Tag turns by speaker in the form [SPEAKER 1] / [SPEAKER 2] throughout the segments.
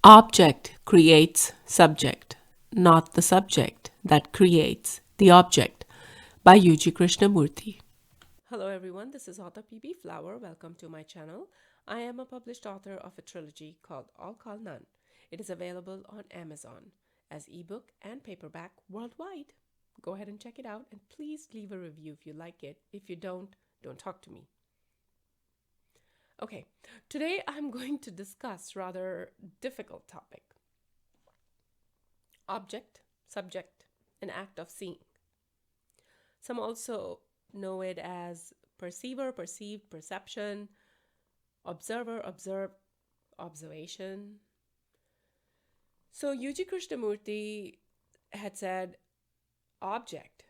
[SPEAKER 1] Object creates subject, not the subject that creates the object. By UG Krishnamurti. Hello everyone, this is author PB Flower. Welcome to my channel. I am a published author of a trilogy called All Call None. It is available on Amazon as ebook and paperback worldwide. Go ahead and check it out and please leave a review if you like it. If you don't talk to me. Okay, today I'm going to discuss rather difficult topic. Object, subject, an act of seeing. Some also know it as perceiver, perceived, perception, observer, observed, observation. So UG Krishnamurti had said object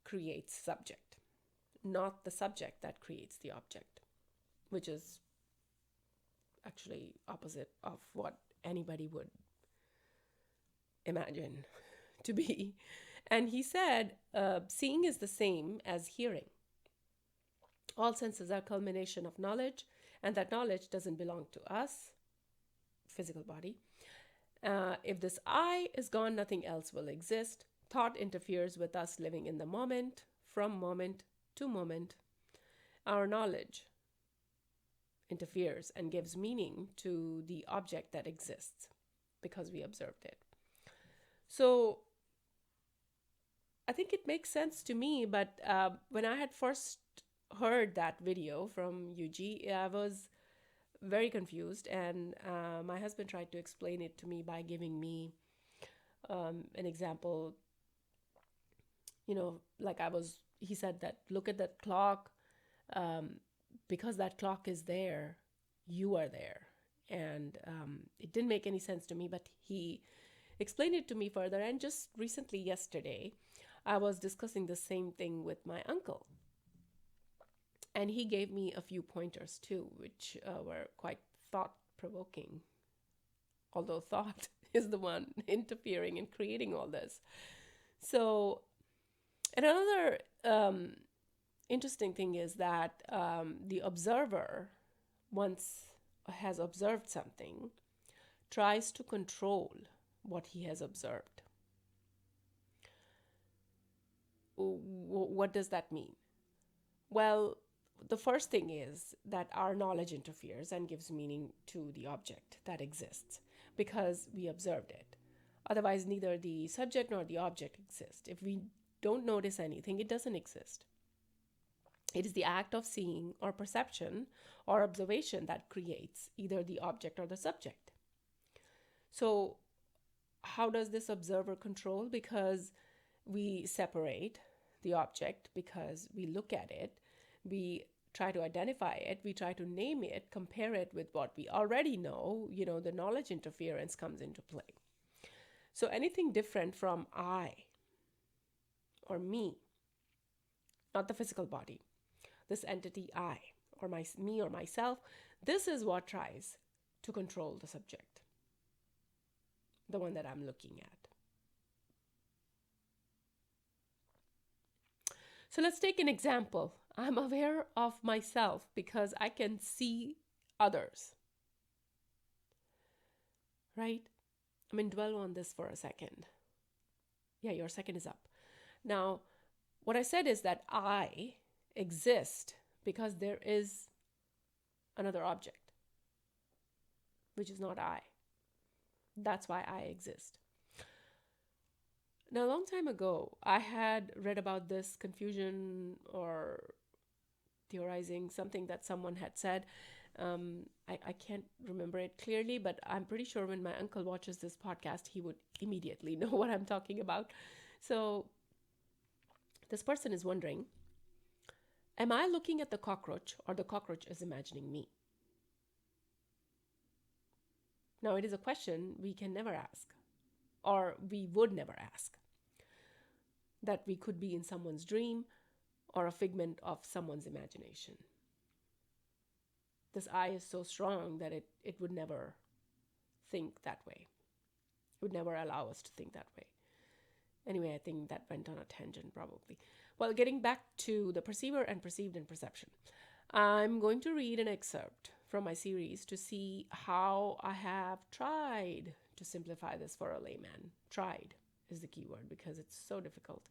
[SPEAKER 1] creates subject, not the subject that creates the object, which is actually opposite of what anybody would imagine to be. And he said, seeing is the same as hearing. All senses are culmination of knowledge, and that knowledge doesn't belong to us, physical body. If this I is gone, nothing else will exist. Thought interferes with us living in the moment, from moment to moment. Our knowledge interferes and gives meaning to the object that exists because we observed it. So I think it makes sense to me, but when I had first heard that video from UG, I was very confused, and my husband tried to explain it to me by giving me an example. Like he said that, look at that clock, because that clock is there, you are there. And it didn't make any sense to me, but he explained it to me further. And just recently, yesterday, I was discussing the same thing with my uncle. And he gave me a few pointers too, which were quite thought-provoking. Although thought is the one interfering and creating all this. So, and another interesting thing is that the observer, once has observed something, tries to control what he has observed. What does that mean? Well, the first thing is that our knowledge interferes and gives meaning to the object that exists because we observed it. Otherwise, neither the subject nor the object exist. If we don't notice anything, it doesn't exist. It is the act of seeing or perception or observation that creates either the object or the subject. So how does this observer control? Because we separate the object, because we look at it, we try to identify it, we try to name it, compare it with what we already know, the knowledge interference comes into play. So anything different from I or me, not the physical body, this entity I or me or myself, this is what tries to control the subject, the one that I'm looking at. So let's take an example. I'm aware of myself because I can see others. Right? Dwell on this for a second. Yeah, your second is up. Now, what I said is that I exist because there is another object, which is not I. That's why I exist. Now, a long time ago, I had read about this confusion or theorizing, something that someone had said. I can't remember it clearly, but I'm pretty sure when my uncle watches this podcast, he would immediately know what I'm talking about. So this person is wondering, am I looking at the cockroach or the cockroach is imagining me? Now, it is a question we can never ask, or we would never ask. That we could be in someone's dream or a figment of someone's imagination. This I is so strong that it would never think that way. It would never allow us to think that way. Anyway, I think that went on a tangent probably. Well, getting back to the perceiver and perceived and perception. I'm going to read an excerpt from my series to see how I have tried to simplify this for a layman. Tried is the key word because it's so difficult.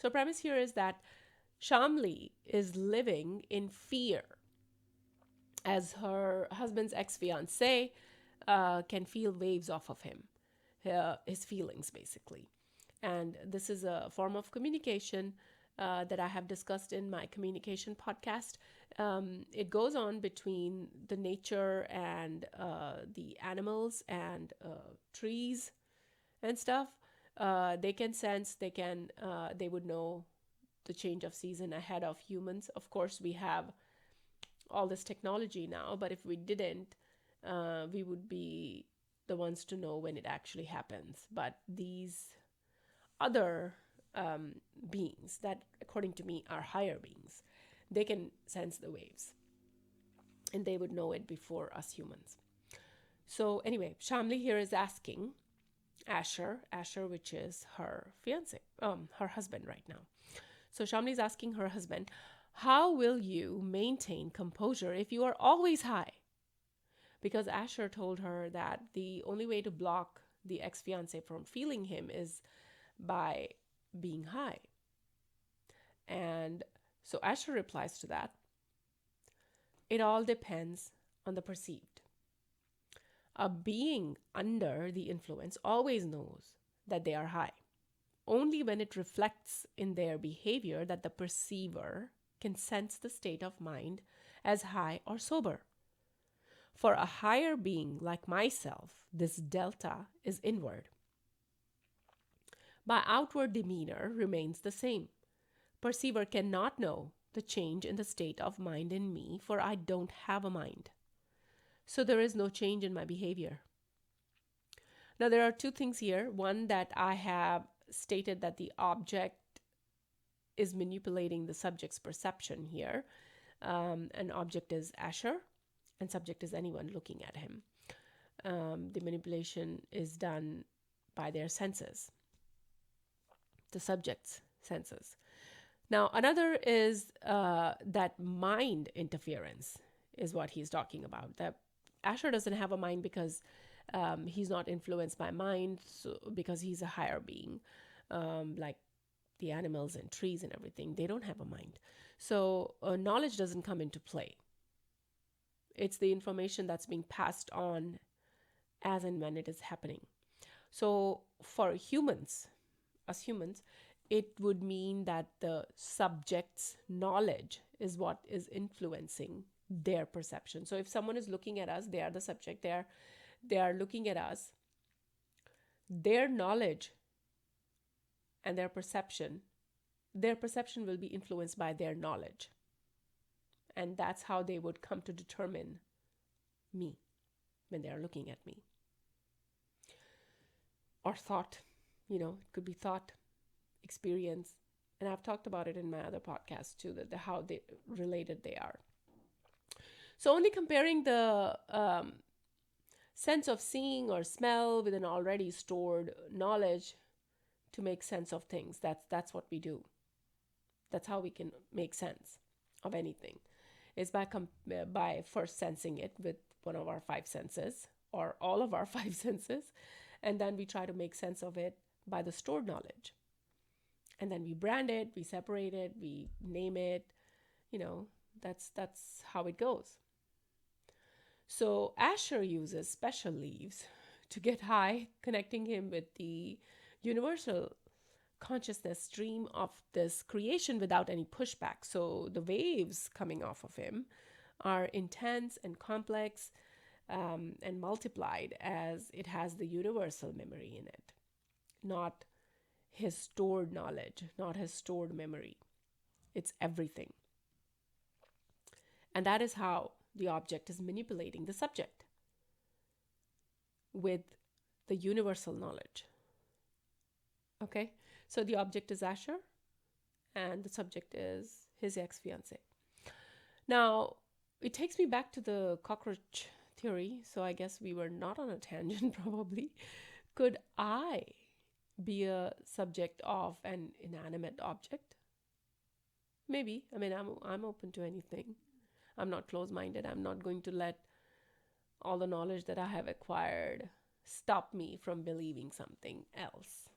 [SPEAKER 1] So, premise here is that Shamli is living in fear as her husband's ex-fiance can feel waves off of him, his feelings basically. And this is a form of communication that I have discussed in my communication podcast. It goes on between the nature and the animals and trees and stuff. They can sense, they would know the change of season ahead of humans. Of course, we have all this technology now, but if we didn't, we would be the ones to know when it actually happens. But these other beings that, according to me, are higher beings, they can sense the waves and they would know it before us humans. So anyway, Shamli here is asking Asher, which is her fiance, her husband right now. So Shamli is asking her husband, how will you maintain composure if you are always high? Because Asher told her that the only way to block the ex-fiance from feeling him is by being high. And so Asher replies to that, it all depends on the perceived. A being under the influence always knows that they are high. Only when it reflects in their behavior that the perceiver can sense the state of mind as high or sober. For a higher being like myself, this delta is inward. My outward demeanor remains the same. Perceiver cannot know the change in the state of mind in me, for I don't have a mind. So there is no change in my behavior. Now, there are two things here. One, that I have stated that the object is manipulating the subject's perception here. An object is Asher, and subject is anyone looking at him. The manipulation is done by their senses, the subject's senses. Now, another is that mind interference is what he's talking about. That Asher doesn't have a mind because he's not influenced by mind, so because he's a higher being, like the animals and trees and everything. They don't have a mind. So knowledge doesn't come into play. It's the information that's being passed on as and when it is happening. So for humans, us humans, it would mean that the subject's knowledge is what is influencing their perception. So if someone is looking at us, they are the subject, they are looking at us, their knowledge and their perception will be influenced by their knowledge. And that's how they would come to determine me when they are looking at me. Or thought, it could be thought, experience. And I've talked about it in my other podcasts too, that how they related they are. So only comparing the sense of seeing or smell with an already stored knowledge to make sense of things. That's what we do. That's how we can make sense of anything. Is by first sensing it with one of our five senses or all of our five senses, and then we try to make sense of it by the stored knowledge. And then we brand it, we separate it, we name it. That's how it goes. So Asher uses special leaves to get high, connecting him with the universal consciousness stream of this creation without any pushback. So the waves coming off of him are intense and complex and multiplied as it has the universal memory in it, not his stored knowledge, not his stored memory. It's everything. And that is how the object is manipulating the subject with the universal knowledge. Okay? So the object is Asher and the subject is his ex-fiance. Now, it takes me back to the cockroach theory. So I guess we were not on a tangent probably. Could I be a subject of an inanimate object? Maybe. I mean, I'm open to anything. I'm not closed-minded. I'm not going to let all the knowledge that I have acquired stop me from believing something else.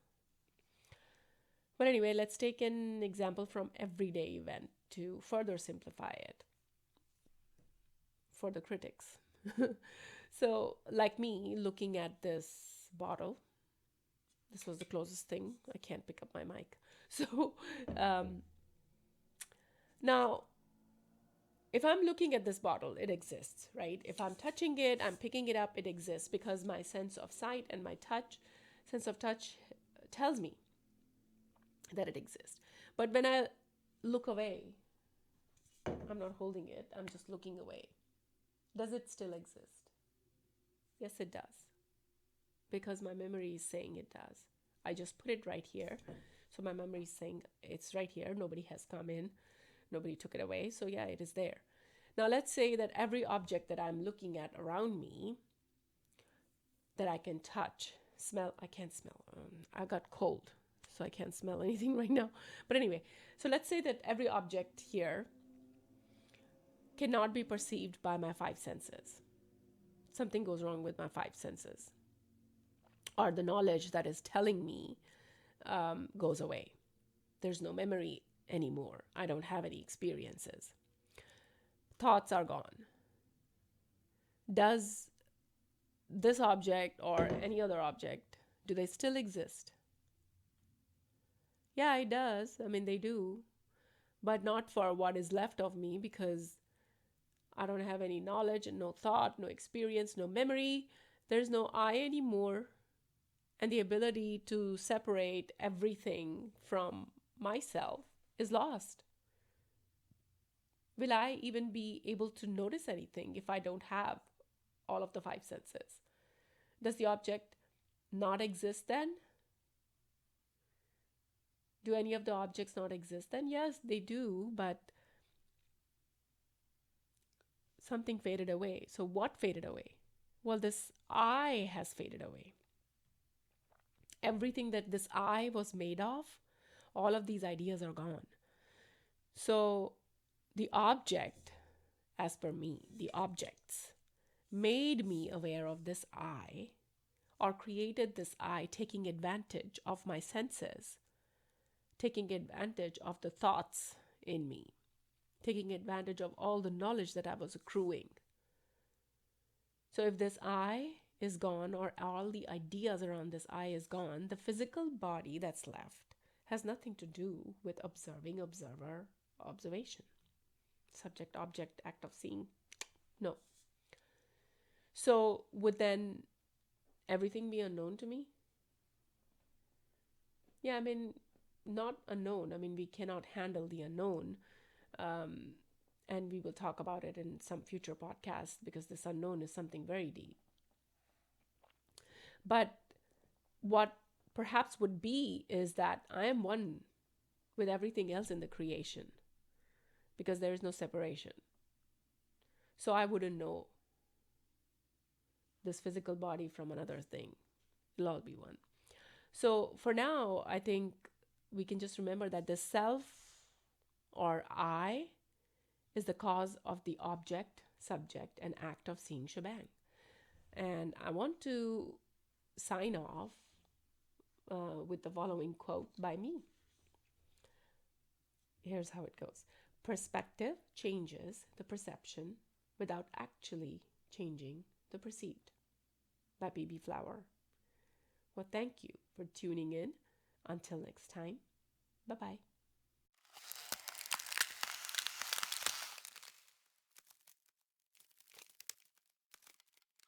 [SPEAKER 1] But anyway, let's take an example from everyday event to further simplify it for the critics. So, like me looking at this bottle, this was the closest thing. I can't pick up my mic. So, um, now if I'm looking at this bottle, it exists, right? If I'm touching it, I'm picking it up, it exists because my sense of sight and my sense of touch tells me that it exists. But when I look away, I'm not holding it, I'm just looking away. Does it still exist? Yes, it does. Because my memory is saying it does. I just put it right here. So my memory is saying it's right here. Nobody has come in. Nobody took it away. So yeah, it is there. Now let's say that every object that I'm looking at around me that I can touch, smell, I can't smell. I got cold, so I can't smell anything right now. But anyway, so let's say that every object here cannot be perceived by my five senses. Something goes wrong with my five senses, or the knowledge that is telling me goes away. There's no memory anymore. I don't have any experiences. Thoughts are gone. Does this object or any other object, do they still exist? Yeah, it does. I mean, they do, but not for what is left of me, because I don't have any knowledge and no thought, no experience, no memory. There's no I anymore. And the ability to separate everything from myself is lost. Will I even be able to notice anything if I don't have all of the five senses? Does the object not exist then? Do any of the objects not exist then? Yes, they do, but something faded away. So what faded away? Well, this I has faded away. Everything that this I was made of, all of these ideas are gone. So the object, as per me, the objects made me aware of this I, or created this I, taking advantage of my senses, taking advantage of the thoughts in me, taking advantage of all the knowledge that I was accruing. So if this I is gone, or all the ideas around this I is gone, the physical body that's left has nothing to do with observing, observer, observation. Subject, object, act of seeing. No. So would then everything be unknown to me? Yeah, I mean, not unknown. I mean, we cannot handle the unknown. And we will talk about it in some future podcast, because this unknown is something very deep. But what perhaps would be is that I am one with everything else in the creation, because there is no separation. So I wouldn't know this physical body from another thing. It'll all be one. So for now, I think we can just remember that the self, or I, is the cause of the object, subject, and act of seeing shebang. And I want to sign off with the following quote by me. Here's how it goes. Perspective changes the perception without actually changing the perceived. By B.B. Flower. Well, thank you for tuning in. Until next time, bye-bye.